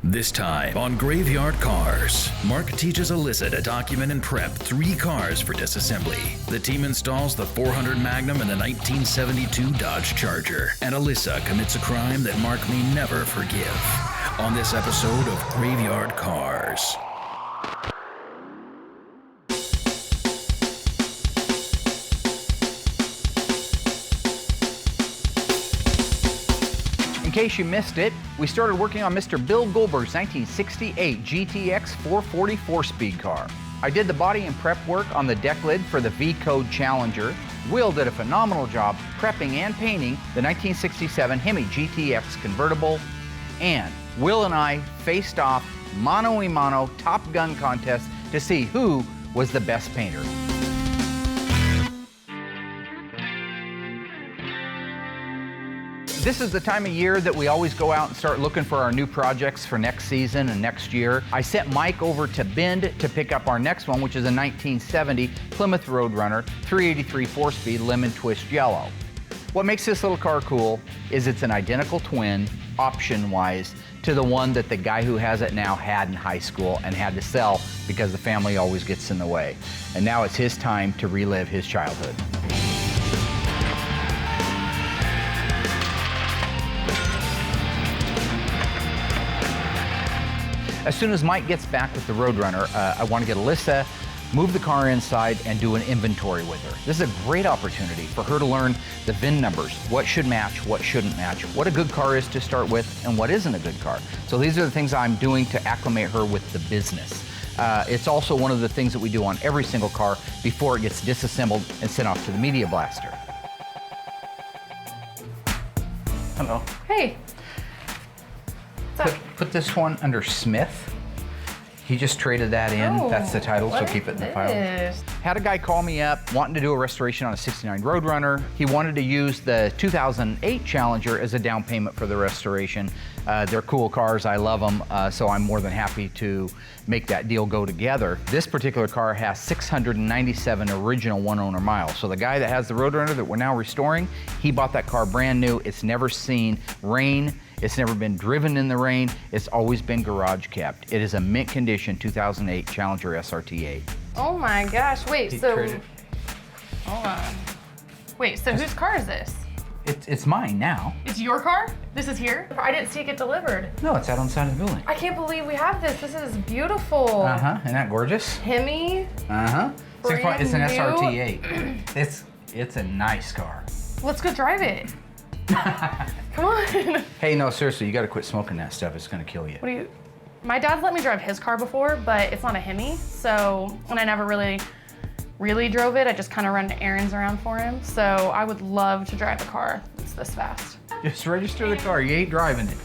This time on Graveyard Carz, Mark teaches Alyssa to document and prep 3 cars for disassembly. The team installs the 400 Magnum and the 1972 Dodge Charger, and Alyssa commits a crime that Mark may never forgive. On this episode of Graveyard Carz. In case you missed it, we started working on Mr. Bill Goldberg's 1968 GTX 440 4-speed car. I did the body and prep work on the deck lid for the V-Code Challenger. Will did a phenomenal job prepping and painting the 1967 Hemi GTX convertible. And Will and I faced off mano-a-mano Top Gun contest to see who was the best painter. This is the time of year that we always go out and start looking for our new projects for next season and next year. I sent Mike over to Bend to pick up our next one, which is a 1970 Plymouth Roadrunner 383 4-speed lemon twist yellow. What makes this little car cool is it's an identical twin, option-wise, to the one that the guy who has it now had in high school and had to sell because the family always gets in the way. And now it's his time to relive his childhood. As soon as Mike gets back with the Roadrunner, I want to get Alyssa, move the car inside, and do an inventory with her. This is a great opportunity for her to learn the VIN numbers, what should match, what shouldn't match, what a good car is to start with, and what isn't a good car. So these are the things I'm doing to acclimate her with the business. It's also one of the things that we do on every single car before it gets disassembled and sent off to the media blaster. Hello. Hey. Put this one under Smith. He just traded that in. Oh, that's the title, so keep it in the file. Had a guy call me up wanting to do a restoration on a 69 Roadrunner. He wanted to use the 2008 Challenger as a down payment for the restoration. They're cool cars, I love them, so I'm more than happy to make that deal go together. This particular car has 697 original one-owner miles. So the guy that has the Roadrunner that we're now restoring, he bought that car brand new. It's never seen rain. It's never been driven in the rain. It's always been garage kept. It is a mint condition 2008 Challenger SRT8. Oh my gosh, wait, so, Traded. hold on. Wait, so whose car is this? It's mine now. It's your car? This is here? I didn't see it get delivered. No, it's out on the side of the building. I can't believe we have this. This is beautiful. Uh-huh, isn't that gorgeous? Hemi? Uh-huh. Brand It's an new. SRT8. It's a nice car. Let's go drive it. Come on. Hey, no, seriously, you gotta quit smoking that stuff. It's gonna kill you. What do you, my dad's let me drive his car before, but it's not a Hemi, so, and I never really drove it. I just kind of run errands around for him. So I would love to drive a car that's this fast. Just register the car, you ain't driving it.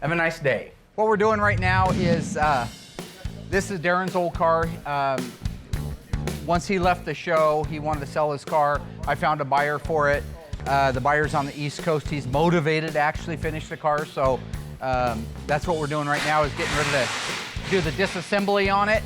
Have a nice day. What we're doing right now is, this is Darren's old car. Once he left the show, he wanted to sell his car. I found a buyer for it. The buyer's on the East Coast. He's motivated to actually finish the car, so that's what we're doing right now, is getting ready to do the disassembly on it.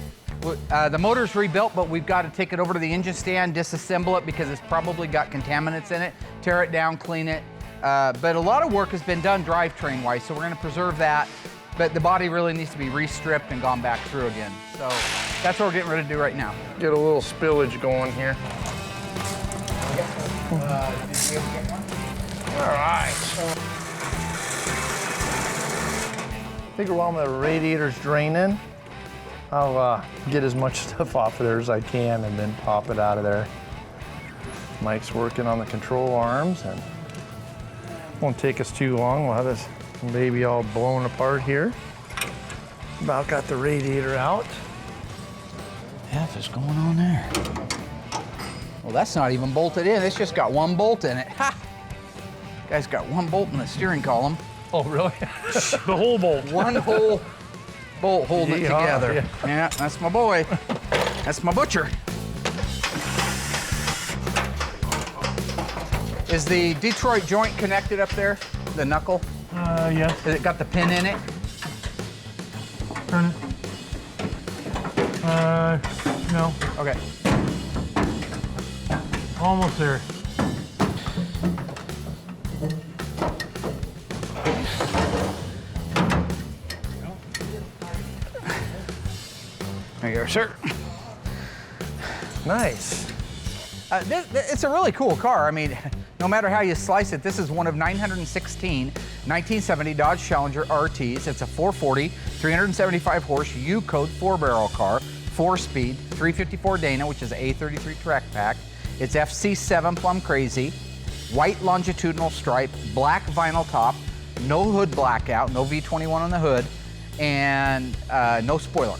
The motor's rebuilt, but we've got to take it over to the engine stand, disassemble it because it's probably got contaminants in it, tear it down, clean it. But a lot of work has been done drivetrain-wise, so we're going to preserve that. But the body really needs to be restripped and gone back through again. So that's what we're getting ready to do right now. Get a little spillage going here. Did you ever get one? All right. Figure while the radiator's draining, I'll get as much stuff off of there as I can and then pop it out of there. Mike's working on the control arms and won't take us too long. We'll have this baby all blown apart here. About got the radiator out. Yeah, what's going on there? Well, that's not even bolted in. It's just got one bolt in it. Ha! Guy's got one bolt in the steering column. Oh, really? The whole bolt. One whole bolt holding it together. Yeah. Yeah, that's my boy. That's my butcher. Is the Detroit joint connected up there? The knuckle? Yes. Has it got the pin in it? Turn it. No. Okay. Almost there. There you go, sir. Nice. It's a really cool car. I mean, no matter how you slice it, this is one of 916 1970 Dodge Challenger RTs. It's a 440, 375 horse U-code 4-barrel car, 4-speed, 354 Dana, which is an A33 track pack. It's FC7 Plum Crazy, white longitudinal stripe, black vinyl top, no hood blackout, no V21 on the hood, and no spoiler.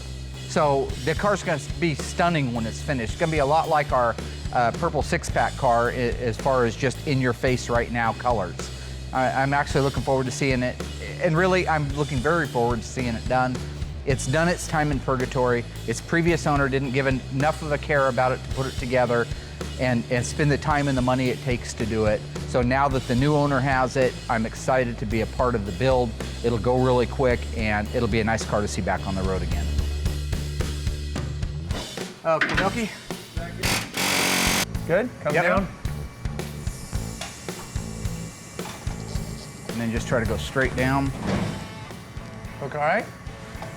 So the car's gonna be stunning when it's finished. It's gonna be a lot like our purple 6-pack car as far as just in your face right now colors. I'm actually looking forward to seeing it, and really I'm looking very forward to seeing it done. It's done its time in purgatory. Its previous owner didn't give enough of a care about it to put it together and spend the time and the money it takes to do it. So now that the new owner has it, I'm excited to be a part of the build. It'll go really quick, and it'll be a nice car to see back on the road again. Okie dokie. Good? Come Yep. down. And then just try to go straight down. Okay.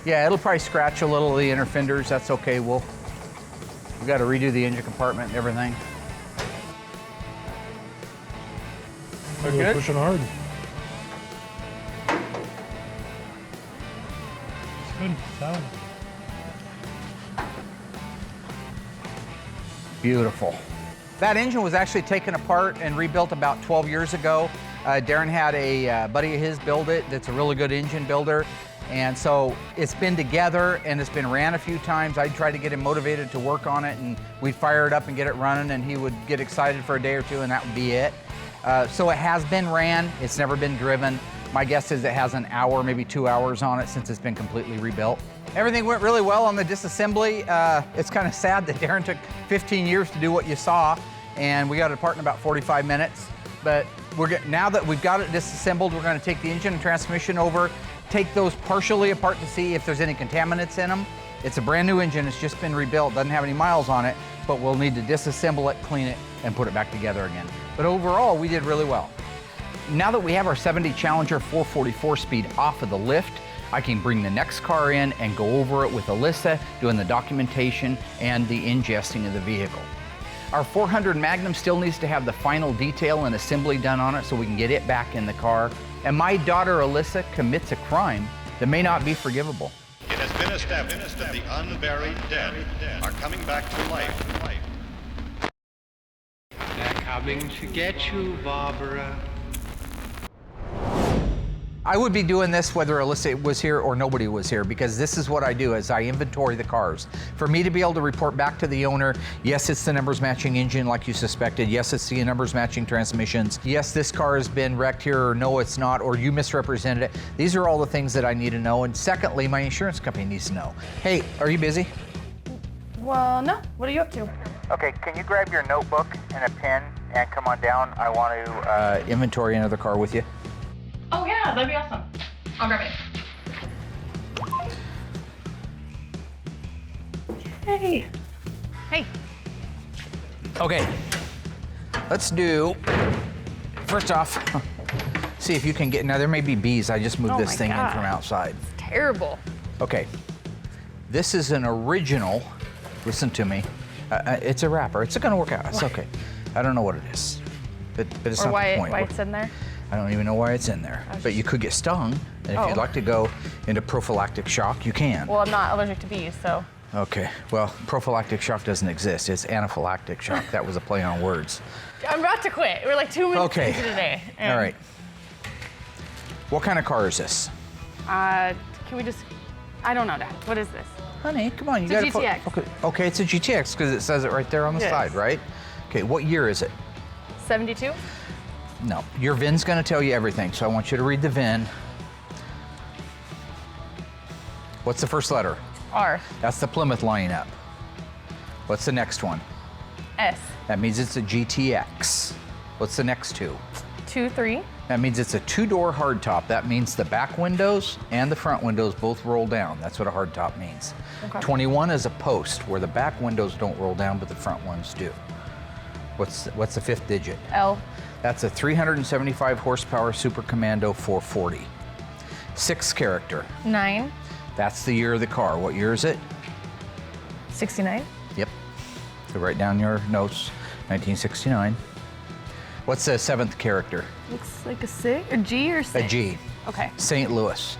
Yeah, it'll probably scratch a little of the inner fenders. That's okay. We've got to redo the engine compartment and everything. We're We're good? pushing hard. It's good. Sound. Beautiful. That engine was actually taken apart and rebuilt about 12 years ago. Darren had a buddy of his build it that's a really good engine builder. And so it's been together and it's been ran a few times. I'd try to get him motivated to work on it, and we'd fire it up and get it running, and he would get excited for a day or two, and that would be it. So it has been ran. It's never been driven. My guess is it has an hour, maybe 2 hours on it since it's been completely rebuilt. Everything went really well on the disassembly. It's kind of sad that Darren took 15 years to do what you saw, and we got it apart in about 45 minutes. But now that we've got it disassembled, we're going to take the engine and transmission over, take those partially apart to see if there's any contaminants in them. It's a brand new engine. It's just been rebuilt. Doesn't have any miles on it, but we'll need to disassemble it, clean it, and put it back together again. But overall, we did really well. Now that we have our 70 Challenger 444 speed off of the lift, I can bring the next car in and go over it with Alyssa, doing the documentation and the ingesting of the vehicle. Our 400 Magnum still needs to have the final detail and assembly done on it so we can get it back in the car. And my daughter Alyssa commits a crime that may not be forgivable. It has been established that the unburied dead are coming back to life. They're coming to get you, Barbara. I would be doing this whether Alyssa was here or nobody was here, because this is what I do is I inventory the cars. For me to be able to report back to the owner, yes, it's the numbers matching engine like you suspected. Yes, it's the numbers matching transmissions. Yes, this car has been wrecked here, or no, it's not, or you misrepresented it. These are all the things that I need to know. And secondly, my insurance company needs to know. Hey, are you busy? Well, no. What are you up to? Okay, can you grab your notebook and a pen and come on down? I want to inventory another car with you. Oh yeah, that'd be awesome. I'll grab it. Hey. Hey. Okay, let's do, first off, see if you can get, now there may be bees. I just moved Oh this my thing in God. from outside. Terrible. Okay, this is an original, listen to me, it's a wrapper. It's gonna work out, it's okay. I don't know what it is, but it's Or not why the point. it's in there. I don't even know why it's in there, but you could get stung, and if you'd like to go into prophylactic shock, you can. Well, I'm not allergic to bees, so. Okay, well, prophylactic shock doesn't exist. It's anaphylactic shock. That was a play on words. I'm about to quit. We're like 2 minutes Okay. into the day. All right. What kind of car is this? Can we just, I don't know, Dad. What is this? Honey, come on, you It's a gotta GTX. put, okay, it's a GTX because it says it right there on the Yes. side, right? Okay, what year is it? 72? No, your VIN's gonna tell you everything, so I want you to read the VIN. What's the first letter? R. That's the Plymouth lineup. What's the next one? S. That means it's a GTX. What's the next two? 23. That means it's a two-door hardtop. That means the back windows and the front windows both roll down. That's what a hardtop means. Okay. 21 is a post, where the back windows don't roll down, but the front ones do. What's the fifth digit? L. That's a 375 horsepower Super Commando 440. Sixth character. 9. That's the year of the car. What year is it? 69. Yep. So write down your notes, 1969. What's the 7th character? Looks like a 6 or G or 6? A G. Okay. St. Louis.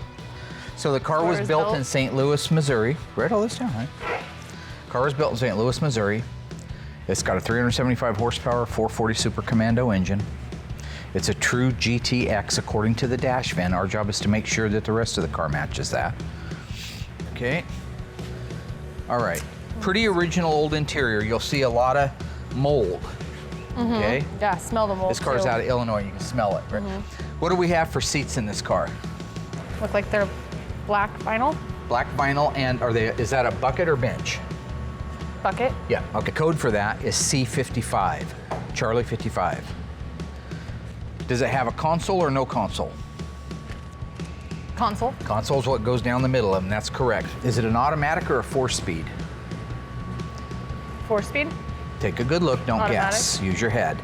So the car was was built built? in St. Louis, Missouri. Write all this down, right? Car was built in St. Louis, Missouri. It's got a 375 horsepower, 440 Super Commando engine. It's a true GTX according to the dash VIN. Our job is to make sure that the rest of the car matches that. Okay. All right. Pretty original old interior. You'll see a lot of mold. Okay. Yeah, smell the mold. This car's too. out of Illinois. You can smell it. Right? What do we have for seats in this car? Look like they're black vinyl Black vinyl, and is that a bucket or bench? bucket. Yeah. Okay. Code for that is C55, Charlie 55. Does it have a console or no console? Console. Console is what goes down the middle of them. That's correct. Is it an automatic or a 4-speed? 4-speed. Take a good look. Don't Automatic. guess. Use your head.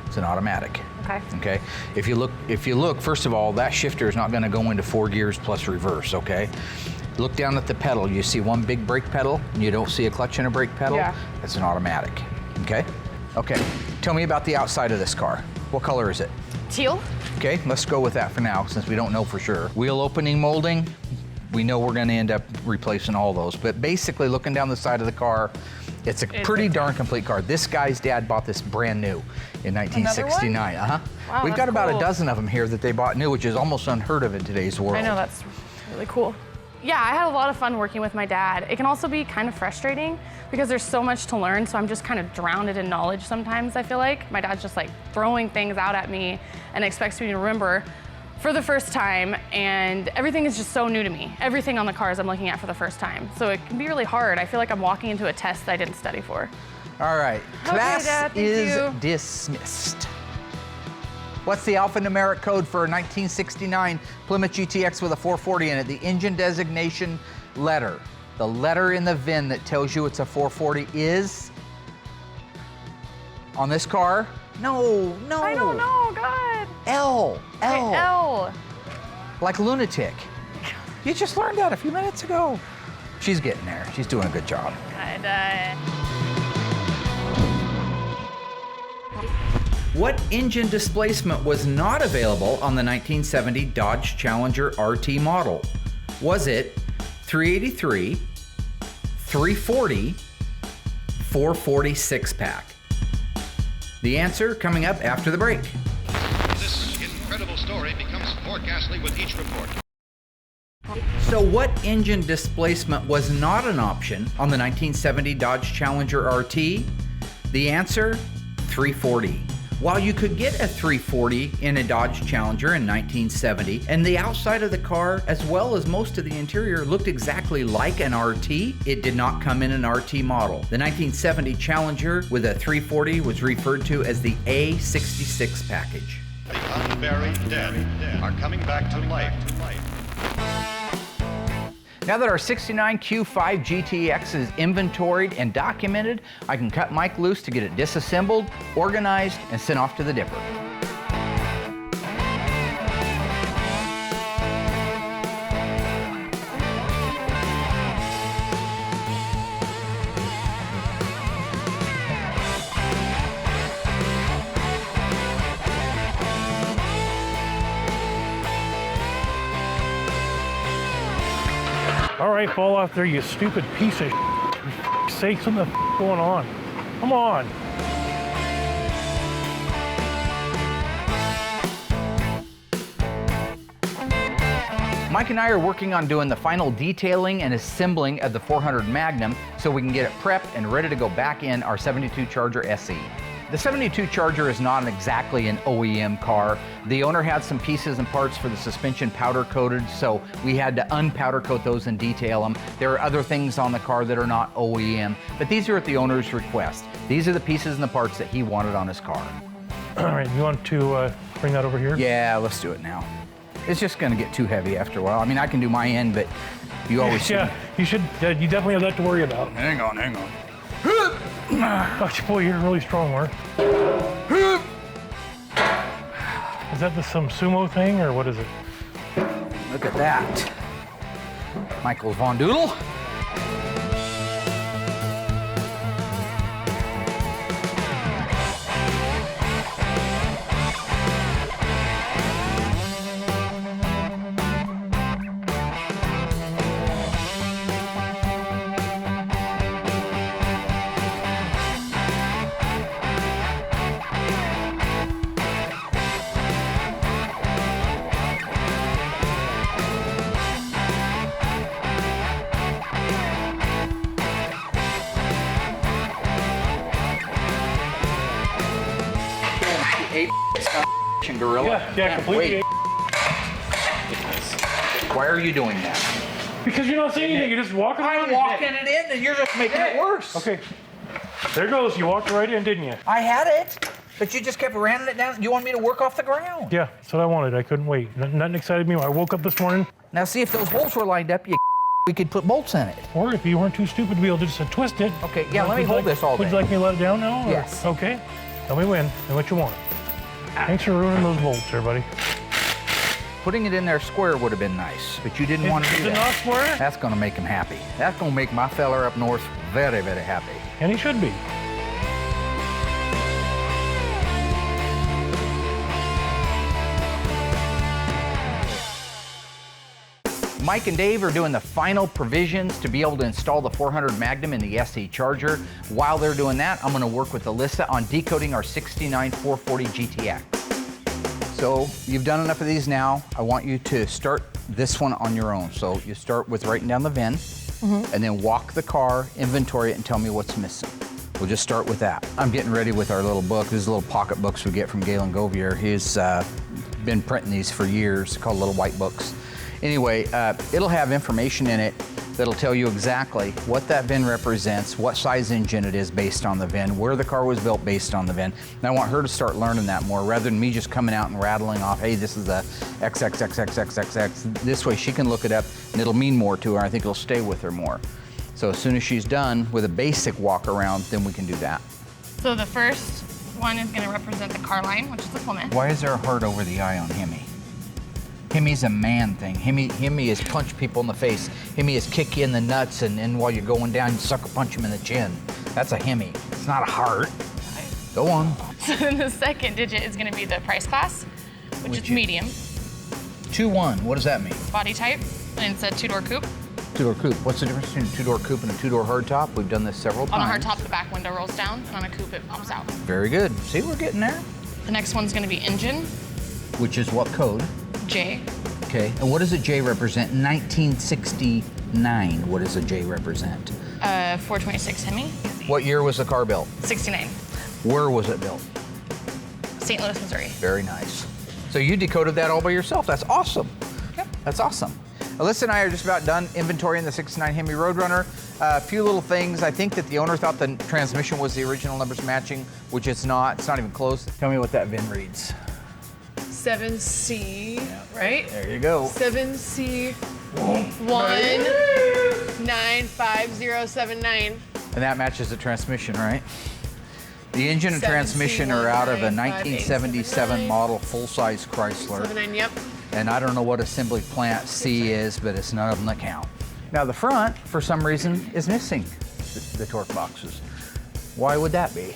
It's an automatic. Okay. Okay. If you look, first of all, that shifter is not going to go into 4 gears plus reverse. Okay. Look down at the pedal. You see one big brake pedal, and you don't see a clutch and a brake pedal. Yeah. That's an automatic. Okay. Okay. Tell me about the outside of this car. What color is it? Teal. Okay, let's go with that for now, since we don't know for sure. Wheel opening molding, we know we're gonna end up replacing all those. But basically, looking down the side of the car, it's a pretty darn complete car. This guy's dad bought this brand new in 1969. Wow, We've got that's about cool. a dozen of them here that they bought new, which is almost unheard of in today's world. I know, that's really cool. Yeah, I had a lot of fun working with my dad. It can also be kind of frustrating because there's so much to learn, so I'm just kind of drowned in knowledge sometimes, I feel like. My dad's just like throwing things out at me and expects me to remember for the first time, and everything is just so new to me. Everything on the cars I'm looking at for the first time. So it can be really hard. I feel like I'm walking into a test that I didn't study for. All right, Okay, class Dad, thank is you. dismissed. What's the alphanumeric code for a 1969 Plymouth GTX with a 440 in it? The engine designation letter. The letter in the VIN that tells you it's a 440 is? On this car? No. I don't know, God. L. Okay, L. Like lunatic. You just learned that a few minutes ago. She's getting there. She's doing a good job. What engine displacement was not available on the 1970 Dodge Challenger RT model? Was it 383, 340, 440 6-pack? The answer coming up after the break. This incredible story becomes more ghastly with each report. So what engine displacement was not an option on the 1970 Dodge Challenger RT? The answer, 340. While you could get a 340 in a Dodge Challenger in 1970, and the outside of the car, as well as most of the interior, looked exactly like an RT, it did not come in an RT model. The 1970 Challenger with a 340 was referred to as the A66 package. The unburied dead are coming back to life. Now that our 69 Q5 GTX is inventoried and documented, I can cut Mike loose to get it disassembled, organized, and sent off to the dipper. All right, fall off there, you stupid piece of For sakes, what the going on? Come on. Mike and I are working on doing the final detailing and assembling of the 400 Magnum so we can get it prepped and ready to go back in our 72 Charger SE. The 72 Charger is not exactly an OEM car. The owner had some pieces and parts for the suspension powder coated, so we had to unpowder coat those and detail them. There are other things on the car that are not OEM, but these are at the owner's request. These are the pieces and the parts that he wanted on his car. All right, you want to bring that over here? Yeah, let's do it now. It's just gonna get too heavy after a while. I mean, I can do my end, but you always should. Yeah, you should. You definitely have that to worry about. Hang on. Oh, boy, you're really strong, Mark. Is that some sumo thing, or what is it? Look at that. Michael Von Doodle. Hey, gorilla. Yeah, completely. Wait. Why are you doing that? Because you're not saying anything, you're just walking around. I'm walking it in and you're just making it worse. Okay. There goes, you walked right in, didn't you? I had it, but you just kept ramming it down. You want me to work off the ground. Yeah, that's what I wanted. I couldn't wait. Nothing excited me when I woke up this morning. Now see if those bolts were lined up, we could put bolts in it. Or if you weren't too stupid to be able to just twist it. Okay, yeah, let me hold this all day. Would you like me to let it down now? Or? Yes. Okay. Tell me when and what you want. Thanks for ruining those bolts there, buddy. Putting it in there square would have been nice, but you didn't want to do Is it that. not square? That's going to make him happy. That's going to make my feller up north very, very happy. And he should be. Mike and Dave are doing the final provisions to be able to install the 400 Magnum in the SE Charger. While they're doing that, I'm going to work with Alyssa on decoding our 69 440 GTX. So you've done enough of these now. I want you to start this one on your own. So you start with writing down the VIN, and then walk the car, inventory it, and tell me what's missing. We'll just start with that. I'm getting ready with our little book. These little pocket books we get from Galen Govier. He's been printing these for years, called little white books. Anyway, it'll have information in it that'll tell you exactly what that VIN represents, what size engine it is based on the VIN, where the car was built based on the VIN. And I want her to start learning that more rather than me just coming out and rattling off, hey, this is a XXXXXXX. This way she can look it up and it'll mean more to her. I think it'll stay with her more. So as soon as she's done with a basic walk around, then we can do that. So the first one is gonna represent the car line, which is the Pullman. Why is there a heart over the eye on Hemi? Hemi's a man thing. Hemi is punch people in the face. Hemi is kick you in the nuts, and then while you're going down, you sucker punch him in the chin. That's a Hemi. It's not a heart. Go on. So then the second digit is gonna be the price class, which is medium. 2-1, what does that mean? Body type, and it's a two-door coupe. Two-door coupe. What's the difference between a two-door coupe and a two-door hardtop? We've done this several times. On a hardtop, the back window rolls down, and on a coupe, it pops out. Very good. See, we're getting there. The next one's gonna be engine, Which is what code? J. Okay, and what does a J represent? 1969, what does a J represent? 426 Hemi, What year was the car built? 69. Where was it built? St. Louis, Missouri. Very nice. So you decoded that all by yourself. That's awesome. Yep. That's awesome. Alyssa and I are just about done inventorying the 69 Hemi Roadrunner. A few little things. I think that the owner thought the transmission was the original numbers matching, which it's not. It's not even close. Tell me what that VIN reads. 7C, right? There you go. 7C 195079. And that matches the transmission, right? The engine and 7C transmission are out of a 1957 1977 model full-size Chrysler. 79, yep. And I don't know what assembly plant C is, but it's none of them that count. Now the front, for some reason, is missing the torque boxes. Why would that be?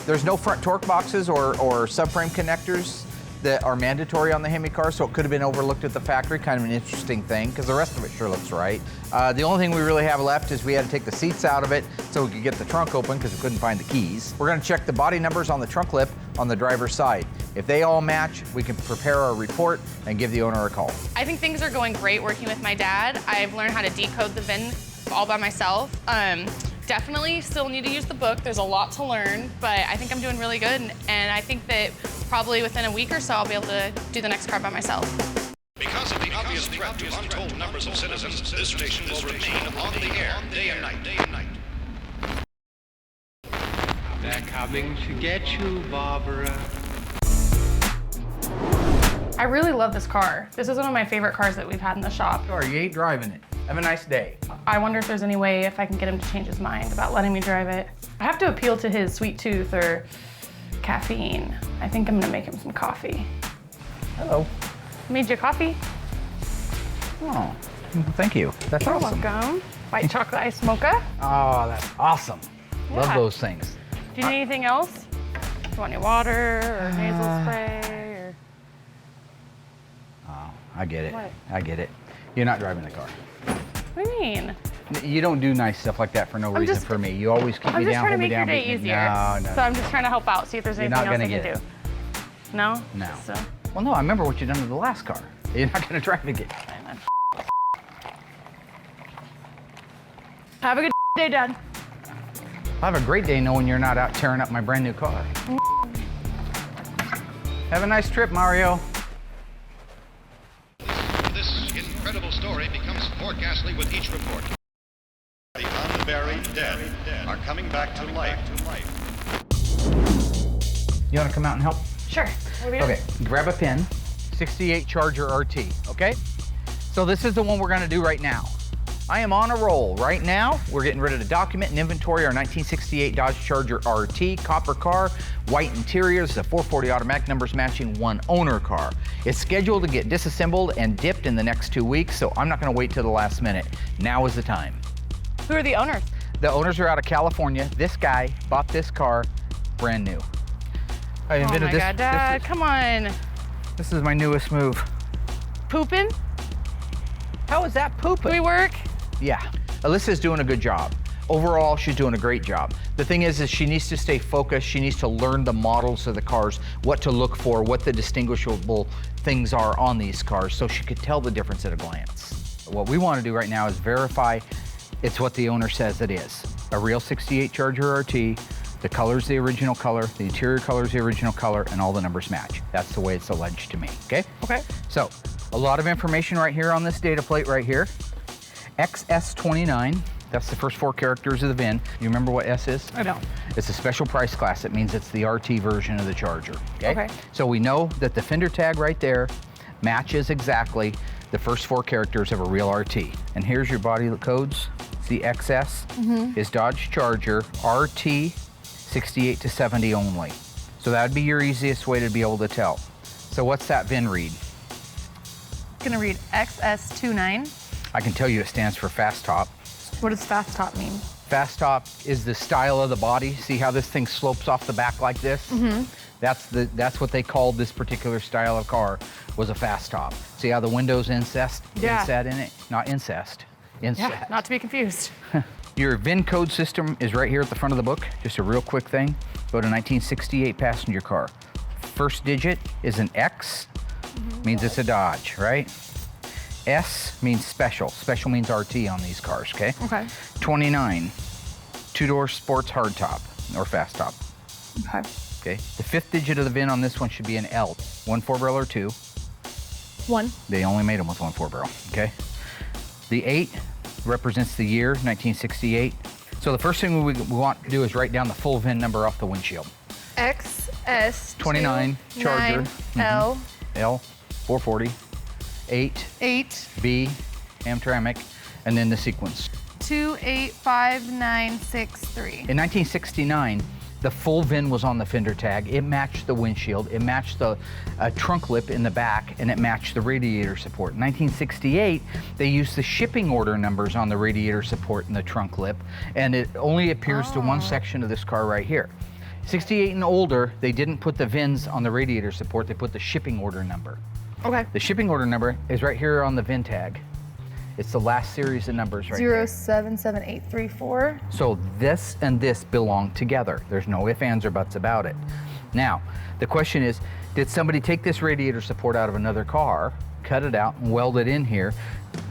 There's no front torque boxes or subframe connectors that are mandatory on the Hemi car, so it could have been overlooked at the factory. Kind of an interesting thing, because the rest of it sure looks right. The only thing we really have left is we had to take the seats out of it so we could get the trunk open because we couldn't find the keys. We're gonna check the body numbers on the trunk lip on the driver's side. If they all match, we can prepare our report and give the owner a call. I think things are going great working with my dad. I've learned how to decode the VIN all by myself. Definitely still need to use the book. There's a lot to learn, but I think I'm doing really good. And I think that probably within a week or so, I'll be able to do the next car by myself. Because of the obvious threat to untold numbers of citizens, this station will remain on the air day and night. They're coming to get you, Barbara. I really love this car. This is one of my favorite cars that we've had in the shop. Sorry, you ain't driving it. Have a nice day. I wonder if there's any way if I can get him to change his mind about letting me drive it. I have to appeal to his sweet tooth or caffeine. I think I'm gonna make him some coffee. Hello. Made you coffee? Oh, thank you. That's You're awesome. welcome. White chocolate ice mocha. Oh, that's awesome. Love Yeah. those things. Do you need anything else? Do you want any water or nasal spray or? Oh, I get it. What? I get it. You're not driving the car. What do you mean? You don't do nice stuff like that for no reason just- for me. You always keep I'm me just down, trying to hold me make your down. day beat me- easier. No. So I'm just trying to help out, see if there's You're anything not else I gonna can get do. No? No. So, Well, no, I remember what you done to the last car. You're not gonna drive again. fine then. Have a good day, Dad. I'll have a great day knowing you're not out tearing up my brand new car. Have a nice trip, Mario. This incredible story becomes more ghastly with each report. The unburied dead are coming back to life. You want to come out and help? Sure. What are we doing? Okay, grab a pin, 68 Charger RT, okay? So this is the one we're gonna do right now. I am on a roll. Right now, we're getting rid of the document and inventory, our 1968 Dodge Charger RT, copper car, white interiors, the 440 automatic, numbers matching, one owner car. It's scheduled to get disassembled and dipped in the next 2 weeks, so I'm not gonna wait till the last minute. Now is the time. Who are the owners? The owners are out of California. This guy bought this car brand new. I Oh invented my this. God, Dad, come on. This is my newest move. Pooping? How is that pooping? Do we work? Yeah, Alyssa's doing a good job. Overall, she's doing a great job. The thing is she needs to stay focused. She needs to learn the models of the cars, what to look for, what the distinguishable things are on these cars, so she could tell the difference at a glance. What we want to do right now is verify it's what the owner says it is. A real 68 Charger RT, the color's the original color, the interior color's the original color, and all the numbers match. That's the way it's alleged to me, okay? Okay. So, a lot of information right here on this data plate right here. XS29, that's the first 4 characters of the VIN. You remember what S is? I don't. It's a special price class. It means it's the RT version of the Charger, okay? Okay. So we know that the Fender Tag right there matches exactly the first 4 characters of a real RT. And here's your body codes. The XS is Dodge Charger RT 68 to 70 only. So that would be your easiest way to be able to tell. So what's that VIN read? Gonna read XS29. I can tell you it stands for Fast Top. What does fast top mean? Fast Top is the style of the body. See how this thing slopes off the back like this? That's what they called this particular style of car, was a Fast Top. See how the windows inset in it? Not incest, inset. Yeah, not to be confused. Your VIN code system is right here at the front of the book. Just a real quick thing. Go to 1968 passenger car. First digit is an X, means it's a Dodge, right? S means special. Special means RT on these cars, okay? Okay. 29, 2-door sports hardtop or fast top, Okay. okay? The 5th digit of the VIN on this one should be an L. 1 4-barrel or 2. 1. They only made them with 1 4-barrel, okay? The 8 represents the year, 1968. So the first thing we want to do is write down the full VIN number off the windshield. XS 29 Charger, L L 440, 8 B Hamtramck, and then the sequence. 285963. In 1969, the full VIN was on the fender tag. It matched the windshield, it matched the trunk lip in the back, and it matched the radiator support. In 1968, they used the shipping order numbers on the radiator support and the trunk lip, and it only appears to one section of this car right here. 68 and older, they didn't put the VINs on the radiator support, they put the shipping order number. Okay. The shipping order number is right here on the VIN tag. It's the last series of numbers right there. 077834. So this and this belong together. There's no ifs, ands, or buts about it. Now, the question is, did somebody take this radiator support out of another car, cut it out and weld it in here,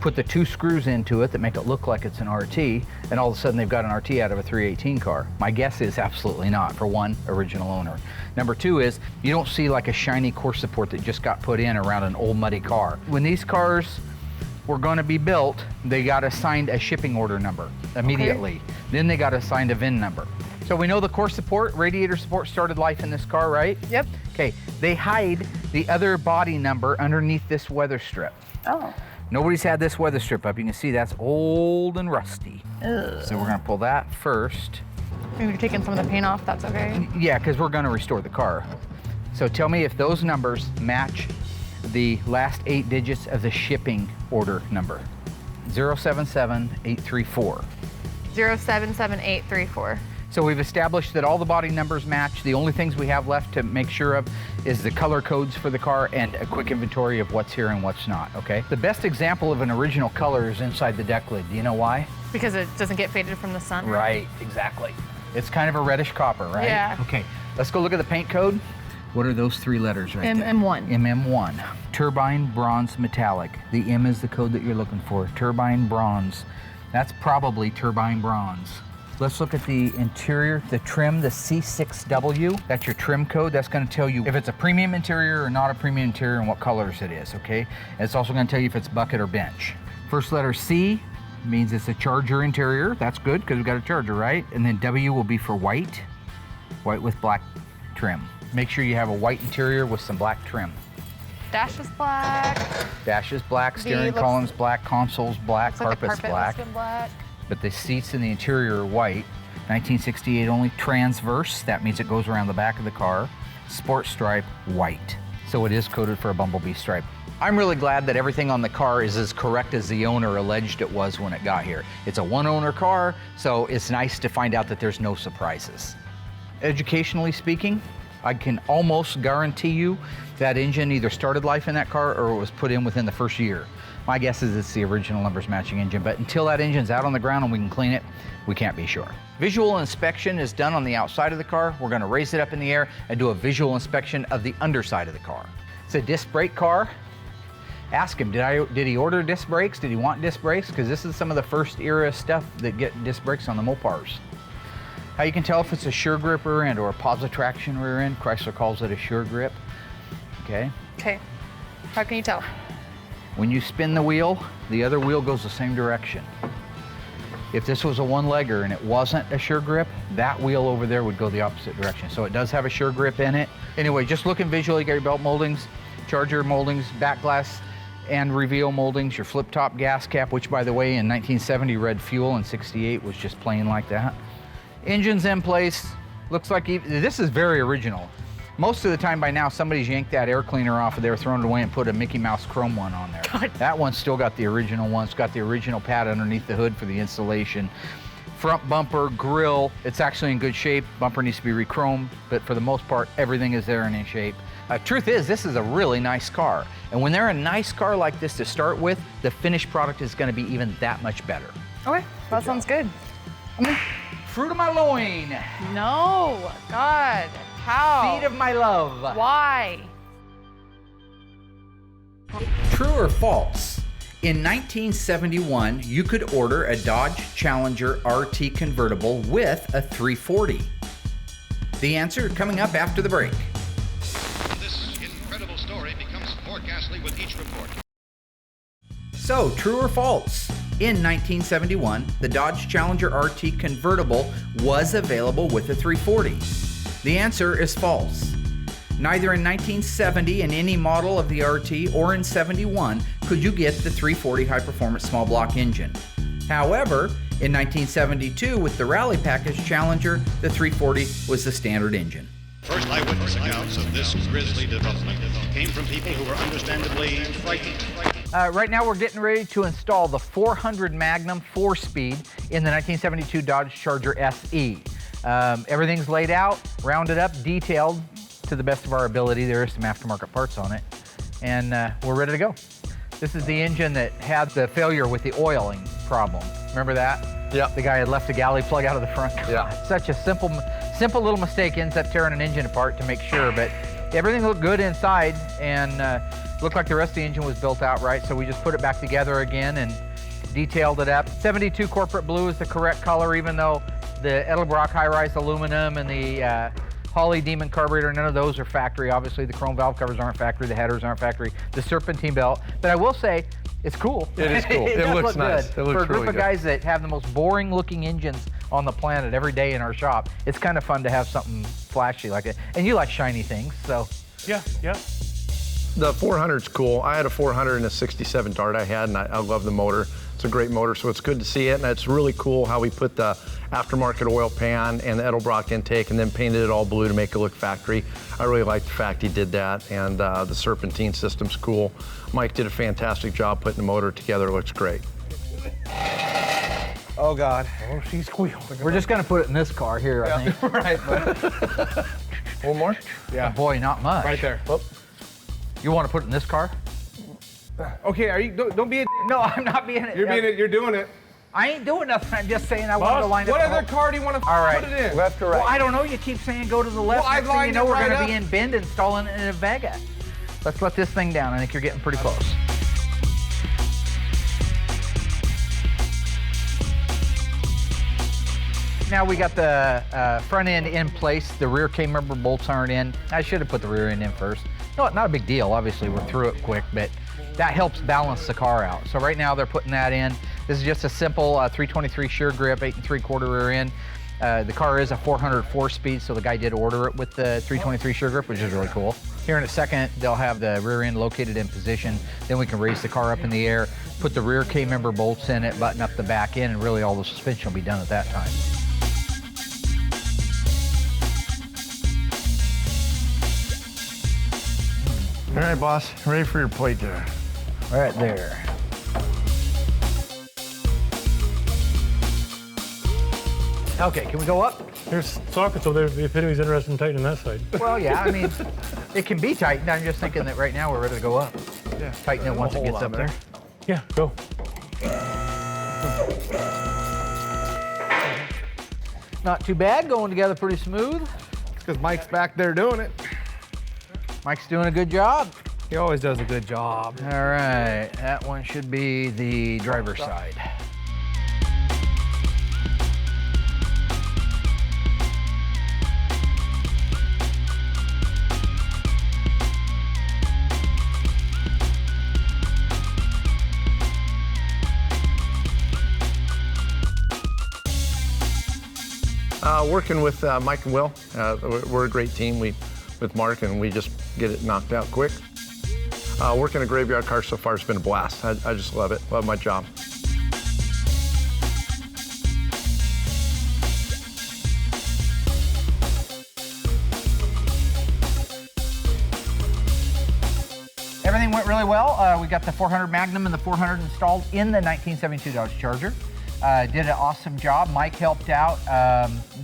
put the 2 screws into it that make it look like it's an RT, and all of a sudden they've got an RT out of a 318 car? My guess is absolutely not, for one, original owner. Number 2 is, you don't see like a shiny core support that just got put in around an old muddy car. When these cars were going to be built, they got assigned a shipping order number immediately. Okay. Then they got assigned a VIN number. So we know the core support, radiator support started life in this car, right? Yep. Okay, they hide the other body number underneath this weather strip. Oh. Nobody's had this weather strip up. You can see that's old and rusty. Ugh. So we're gonna pull that first. Maybe you're taking some of the paint off, that's okay. Yeah, because we're gonna restore the car. So tell me if those numbers match the last 8 digits of the shipping order number. 077834. 077834. So we've established that all the body numbers match. The only things we have left to make sure of is the color codes for the car and a quick inventory of what's here and what's not, okay? The best example of an original color is inside the deck lid. Do you know why? Because it doesn't get faded from the sun. Right, exactly. It's kind of a reddish copper, right? Yeah. Okay, let's go look at the paint code. What are those 3 letters right there? MM1. MM1. Turbine Bronze Metallic. The M is the code that you're looking for. Turbine Bronze. That's probably Turbine Bronze. Let's look at the interior, the trim, the C6W. That's your trim code. That's gonna tell you if it's a premium interior or not a premium interior and what colors it is, okay? And it's also gonna tell you if it's bucket or bench. First letter C means it's a Charger interior. That's good, because we've got a Charger, right? And then W will be for white, white with black trim. Make sure you have a white interior with some black trim. Dash is black. Dash is black, steering column's black, console's black, Looks like the carpet's carpet black. must be black. But the seats in the interior are white. 1968 only, transverse. That means it goes around the back of the car. Sport stripe, white. So it is coded for a bumblebee stripe. I'm really glad that everything on the car is as correct as the owner alleged it was when it got here. It's a one-owner car, so it's nice to find out that there's no surprises. Educationally speaking, I can almost guarantee you that engine either started life in that car or it was put in within the first year. My guess is it's the original numbers matching engine, but until that engine's out on the ground and we can clean it, we can't be sure. Visual inspection is done on the outside of the car. We're gonna raise it up in the air and do a visual inspection of the underside of the car. It's a disc brake car. Ask him, did he order disc brakes? Did he want disc brakes? Because this is some of the first era stuff that get disc brakes on the Mopars. How you can tell if it's a sure grip rear end or a positive traction rear end. Chrysler calls it a sure grip. Okay. Okay. How can you tell? When you spin the wheel, the other wheel goes the same direction. If this was a one-legger and it wasn't a sure grip, that wheel over there would go the opposite direction. So it does have a sure grip in it. Anyway, just looking visually, you got your belt moldings, Charger moldings, back glass and reveal moldings, your flip-top gas cap, which by the way, in 1970 read fuel and 68 was just plain like that. Engine's in place. Looks like this is very original. Most of the time by now, somebody's yanked that air cleaner off of there, thrown it away, and put a Mickey Mouse chrome one on there. God. That one's still got the original one. It's got the original pad underneath the hood for the insulation. Front bumper, grille, it's actually in good shape. Bumper needs to be re-chromed, but for the most part, everything is there and in shape. Truth is, this is a really nice car. And when they're a nice car like this to start with, the finished product is gonna be even that much better. Okay, that sounds good. Fruit of my loin. No, God, how? Seed of my love. Why? True or false? In 1971, you could order a Dodge Challenger RT convertible with a 340. The answer coming up after the break. This incredible story becomes more ghastly with each report. So, true or false? In 1971, the Dodge Challenger RT convertible was available with a 340. The answer is false. Neither in 1970 in any model of the RT or in 71 could you get the 340 high-performance small block engine. However, in 1972 with the Rally Package Challenger, the 340 was the standard engine. First eyewitness accounts of this grisly development came from people who were understandably frightened. Right now we're getting ready to install the 400 Magnum 4-speed in the 1972 Dodge Charger SE. Everything's laid out, rounded up, detailed to the best of our ability. There is some aftermarket parts on it, and we're ready to go. This is the engine that had the failure with the oiling problem. Remember that? Yeah. The guy had left a galley plug out of the front. Yeah. Such a simple little mistake ends up tearing an engine apart to make sure, but everything looked good inside and looked like the rest of the engine was built out right, so we just put it back together again and detailed it up. 72 corporate blue is the correct color, even though the Edelbrock high-rise aluminum and the Holley Demon carburetor, none of those are factory. Obviously, the chrome valve covers aren't factory, the headers aren't factory, the serpentine belt. But I will say, it's cool. It is cool. It looks look nice. good. It looks For a group really of good. guys that have the most boring looking engines on the planet every day in our shop, it's kind of fun to have something flashy like it. And you like shiny things, so. Yeah, yeah. The 400's cool. I had a 400 and a 67 Dart I had, and I love the motor. It's a great motor, so it's good to see it, and it's really cool how we put the aftermarket oil pan and the Edelbrock intake and then painted it all blue to make it look factory. I really like the fact he did that, and the serpentine system's cool. Mike did a fantastic job putting the motor together. It looks great. Oh God. Oh, she squealed. We're just gonna put it in this car here, I think. Right, bud. One more? Yeah. Boy, not much. Right there. You want to put it in this car? Okay, are you? Don't be a. No, I'm not being it. You're being it. You're doing it. I ain't doing nothing. I'm just saying I want to line up. What the other whole- car do you want to All right. put it in? Left or right? Well, I don't know. You keep saying go to the left. Well, I Next thing you lined know, it we're right going to up. be in Bend installing it in a Vega. Let's let this thing down. I think you're getting pretty close. now we got the front end in place. The rear K-member bolts aren't in. I should have put the rear end in first. No, not a big deal. Obviously, we're through it quick, but that helps balance the car out. So right now they're putting that in. This is just a simple 323 sure grip, 8 3/4 rear end. The car is a 404 speed, so the guy did order it with the 323 sure grip, which is really cool. Here in a second, they'll have the rear end located in position. Then we can raise the car up in the air, put the rear K-member bolts in it, button up the back end, and really all the suspension will be done at that time. All right, boss, ready for your plate there. Right there. Okay, can we go up? There's sockets over there if anybody's interested in tightening that side. Well, yeah, I mean, it can be tightened. I'm just thinking that right now we're ready to go up. Yeah. Tighten it once it gets up there. Yeah, go. Not too bad, going together pretty smooth. It's because Mike's back there doing it. Mike's doing a good job. He always does a good job. All right, that one should be the driver's side. Working with Mike and Will, we're a great team. With Mark, and we just get it knocked out quick. Working a graveyard car so far has been a blast. I just love it, love my job. Everything went really well. We got the 400 Magnum and the 400 installed in the 1972 Dodge Charger. Did an awesome job. Mike helped out.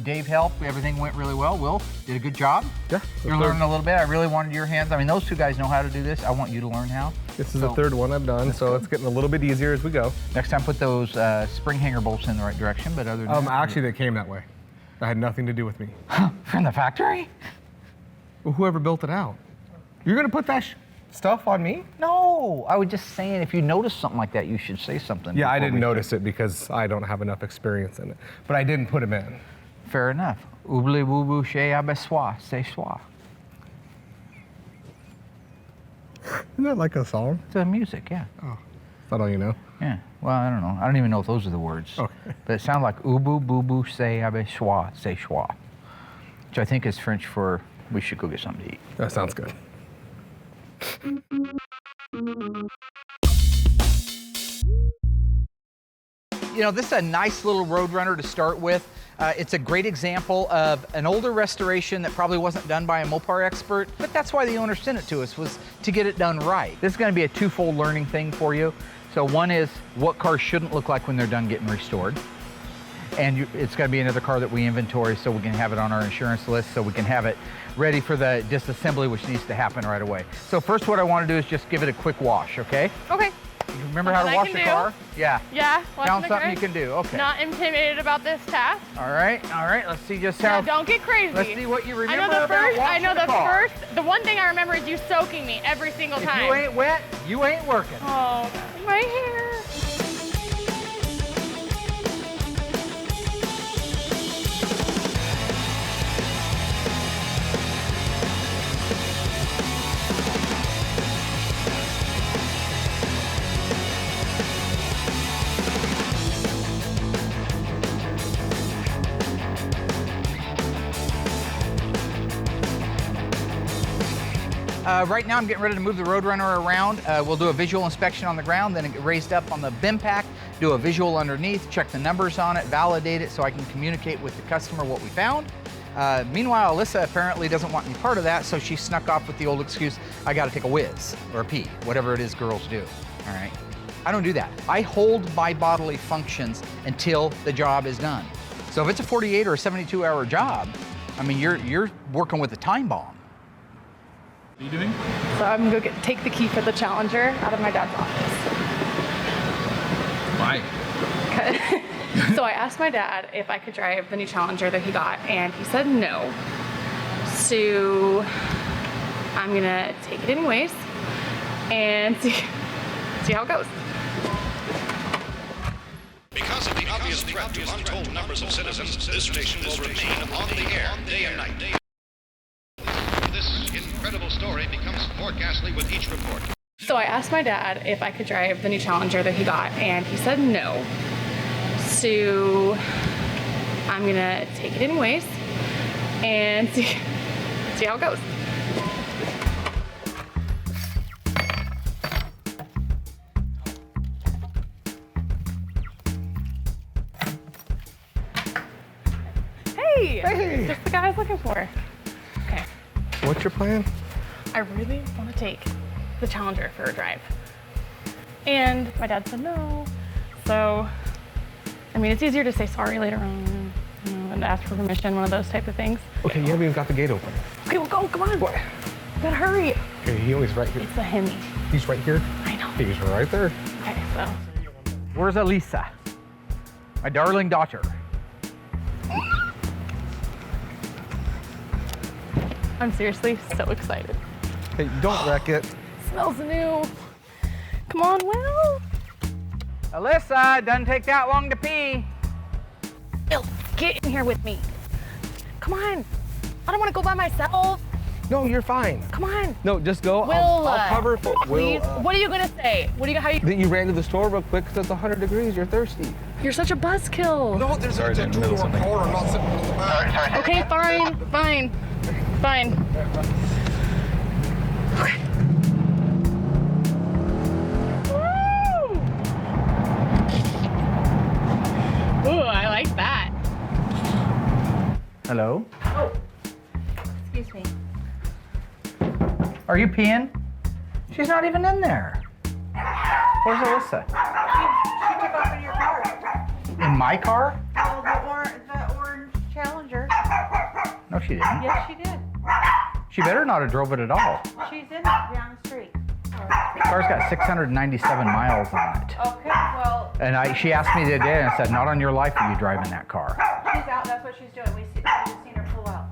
Dave helped. Everything went really well. Will did a good job. Yeah. You're learning a little bit. I really wanted your hands. I mean, those two guys know how to do this. I want you to learn how. This is the third one I've done, so it's getting a little bit easier as we go. Next time, put those spring hanger bolts in the right direction. But other than that, Actually, they came that way. That had nothing to do with me. from the factory? Well, whoever built it out. You're gonna put that stuff on me? No, I was just saying if you notice something like that, you should say something. Yeah, I before didn't we notice it because I don't have enough experience in it. But I didn't put them in. Fair enough. Oublie boo boo chez abesois, c'est soir. Isn't that like a song? It's music, yeah. Oh, is that all you know? Yeah. Well, I don't know. I don't even know if those are the words. Okay. But it sounds like ubu boo boo c'est abesois, c'est soir, which I think is French for we should go get something to eat. That sounds good. You know, this is a nice little Roadrunner to start with. It's a great example of an older restoration that probably wasn't done by a Mopar expert, but that's why the owner sent it to us, was to get it done right. This is going to be a twofold learning thing for you. So one is what cars shouldn't look like when they're done getting restored. And it's going to be another car that we inventory so we can have it on our insurance list, so we can have it ready for the disassembly, which needs to happen right away. So first what I want to do is just give it a quick wash, okay? Okay. You remember how to wash a car? Yeah. Yeah. Found something you can do, okay. Not intimidated about this task. All right, let's see just how. Yeah, don't get crazy. Let's see what you remember I know the about first. I washing know the car. The one thing I remember is you soaking me every single time. If you ain't wet, you ain't working. Oh, my hair. Right now I'm getting ready to move the Roadrunner around. We'll do a visual inspection on the ground, then get raised up on the BIM pack, do a visual underneath, check the numbers on it, validate it so I can communicate with the customer what we found. Meanwhile, Alyssa apparently doesn't want any part of that, so she snuck off with the old excuse, I gotta take a whiz or a pee, whatever it is girls do, all right? I don't do that. I hold my bodily functions until the job is done. So if it's a 48 or a 72-hour job, I mean, you're working with a time bomb. What are you doing? So I'm gonna take the key for the Challenger out of my dad's office. Why? So I asked my dad if I could drive the new Challenger that he got, and he said no. So I'm gonna take it anyways and see how it goes. Because of the obvious obvious threat to untold numbers of citizens, this station will remain on the air day and night. This incredible story becomes more ghastly with each report. So I asked my dad if I could drive the new Challenger that he got, and he said no. So I'm gonna take it anyways and see how it goes. Hey! Just the guy I was looking for. Okay. What's your plan? I really want to take the Challenger for a drive. And my dad said no. So, I mean, it's easier to say sorry later on, you know, and ask for permission, one of those type of things. Okay, you haven't even got the gate open. Okay, well, go, come on. What? We gotta hurry. Okay, he always right here. It's a Hemi. He's right here. I know. He's right there. Okay, so. Where's Alyssa? My darling daughter. I'm seriously so excited. Hey, don't wreck it. Smells new. Come on, Will. Alyssa, doesn't take that long to pee. Will, get in here with me. Come on. I don't want to go by myself. No, you're fine. Come on. No, just go. Will, I'll cover for please. What are you gonna say? How you? That you ran to the store real quick because it's 100 degrees. You're thirsty. You're such a buzzkill. No, there's a two-door car. I'm not sitting in the back. Okay, fine. Okay. Woo! Ooh, I like that. Hello? Oh, excuse me. Are you peeing? She's not even in there. Where's Alyssa? She took off in your car. In my car? Oh, the orange Challenger. No, she didn't. Yes, she did. She better not have drove it at all. She's in it down the street. The car's got 697 miles on it. Okay, well, And she asked me the other day, and I said, not on your life are you driving that car. she's out. That's what she's doing. We've just seen her pull out.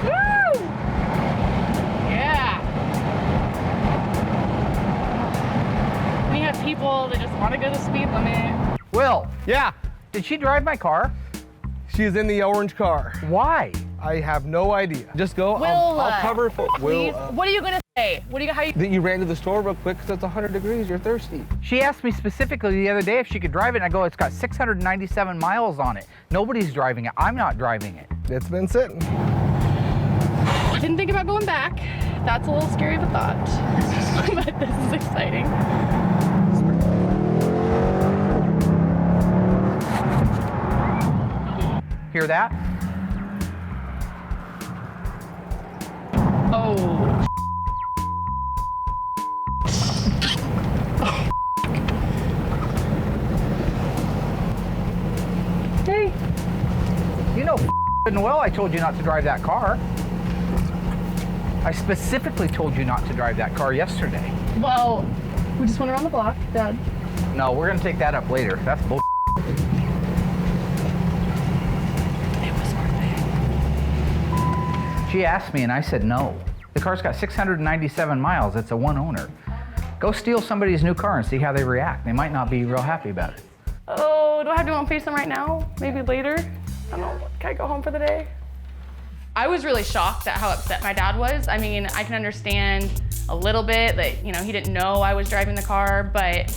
Woo! Yeah. We have people that just want to go the speed limit. Will, Yeah, did she drive my car? she's in the orange car. Why? I have no idea. Just go. Will, I'll cover for please. What are you gonna say? How you? That you ran to the store real quick because it's 100 degrees. You're thirsty. She asked me specifically the other day if she could drive it, and I go, it's got 697 miles on it. Nobody's driving it. I'm not driving it. It's been sitting. I didn't think about going back. That's a little scary of a thought, but this is exciting. Hear that? Oh. Hey, you know well I told you not to drive that car. I specifically told you not to drive that car yesterday. Well, we just went around the block, Dad. No, we're gonna take that up later. That's bull. It was worth it. She asked me and I said no. The car's got 697 miles. It's a one owner. Go steal somebody's new car and see how they react. They might not be real happy about it. Oh, do I have to go on FaceTime right now? Maybe later? I don't know. Can I go home for the day? I was really shocked at how upset my dad was. I mean, I can understand a little bit that, you know, he didn't know I was driving the car, but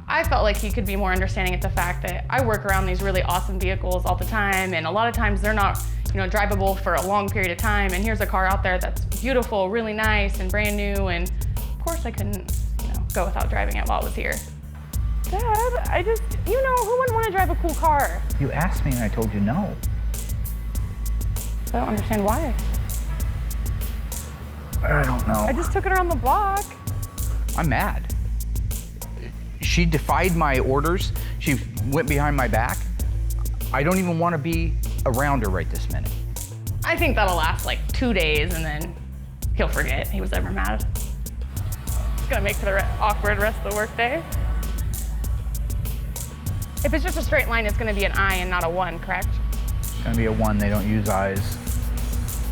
I felt like he could be more understanding at the fact that I work around these really awesome vehicles all the time, and a lot of times they're not, you know, drivable for a long period of time, and here's a car out there that's beautiful, really nice, and brand new, and of course I couldn't, you know, go without driving it while it was here. Dad, I just, you know, who wouldn't want to drive a cool car? You asked me and I told you no. I don't understand why. I don't know. I just took it around the block. I'm mad. She defied my orders. She went behind my back. I don't even want to be around her right this minute. I think that'll last like 2 days and then he'll forget he was ever mad. It's gonna make for the awkward rest of the workday. If it's just a straight line, it's gonna be an I and not a 1, correct? It's gonna be a 1, they don't use eyes.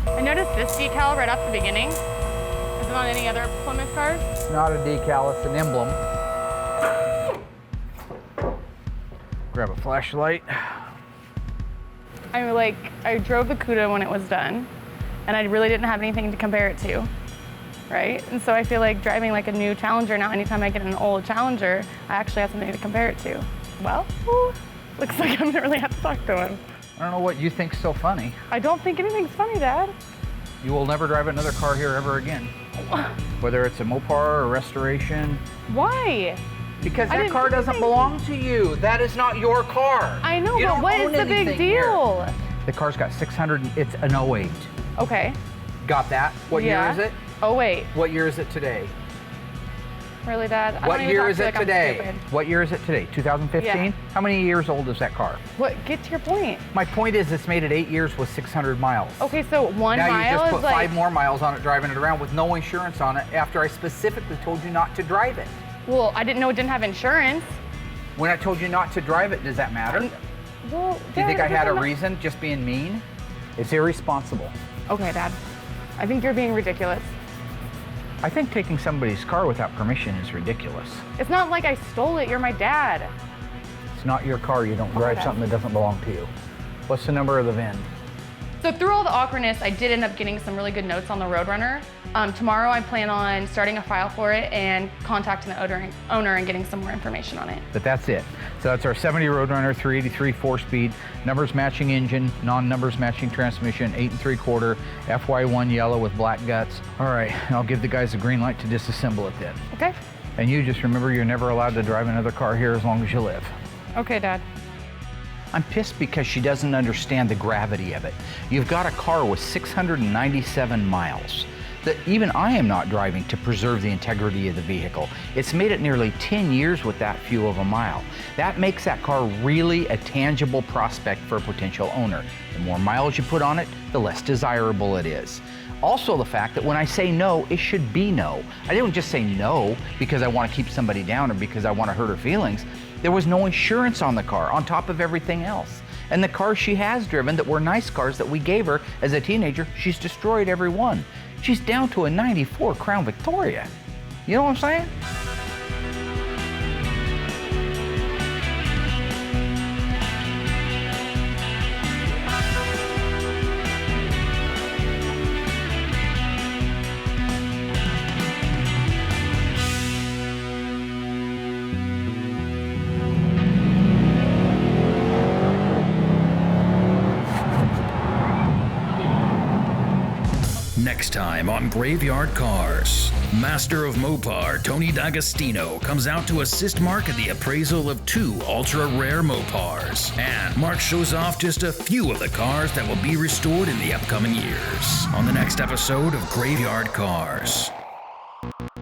I noticed this decal right off the beginning. Is it on any other Plymouth cars? It's not a decal, it's an emblem. Grab a flashlight. I drove the Cuda when it was done, and I really didn't have anything to compare it to, right? And so I feel like driving like a new Challenger now, anytime I get an old Challenger, I actually have something to compare it to. Well, looks like I'm gonna really have to talk to him. I don't know what you think's so funny. I don't think anything's funny, Dad. You will never drive another car here ever again. Whether it's a Mopar or restoration. Why? Because that car doesn't belong to you. That is not your car. I know, You but don't what own is the big anything deal? here. The car's got 600, it's an 08. Okay. Got that? What year is it? Oh, wait. What year is it today? Really, Dad? I What don't even year talk is to you it like I'm today? stupid. What year is it today? 2015? Yeah. How many years old is that car? What? Get to your point. My point is it's made it 8 years with 600 miles. Okay, so one now mile you just is put like 5 more miles on it driving it around with no insurance on it after I specifically told you not to drive it. Well, I didn't know it didn't have insurance. When I told you not to drive it, does that matter? Well, Do you think I had a Dad, reason just being mean? It's irresponsible. Okay, Dad. I think you're being ridiculous. I think taking somebody's car without permission is ridiculous. It's not like I stole it. You're my dad. It's not your car. You don't drive Okay. something that doesn't belong to you. What's the number of the VIN? So through all the awkwardness, I did end up getting some really good notes on the Roadrunner. Tomorrow I plan on starting a file for it and contacting the owner and getting some more information on it. But that's it. So that's our 70 Roadrunner 383 4-speed, numbers matching engine, non-numbers matching transmission, 8 3/4, FY1 yellow with black guts. All right, I'll give the guys the green light to disassemble it then. Okay. And you just remember you're never allowed to drive another car here as long as you live. Okay, Dad. I'm pissed because she doesn't understand the gravity of it. You've got a car with 697 miles that even I am not driving to preserve the integrity of the vehicle. It's made it nearly 10 years with that few of a mile. That makes that car really a tangible prospect for a potential owner. The more miles you put on it, the less desirable it is. Also the fact that when I say no, it should be no. I don't just say no because I want to keep somebody down or because I want to hurt her feelings. There was no insurance on the car on top of everything else. And the cars she has driven that were nice cars that we gave her as a teenager, she's destroyed every one. She's down to a 94 Crown Victoria. You know what I'm saying? Next time on Graveyard Cars, Master of Mopar Tony D'Agostino comes out to assist Mark in the appraisal of 2 ultra-rare Mopars. And Mark shows off just a few of the cars that will be restored in the upcoming years on the next episode of Graveyard Cars.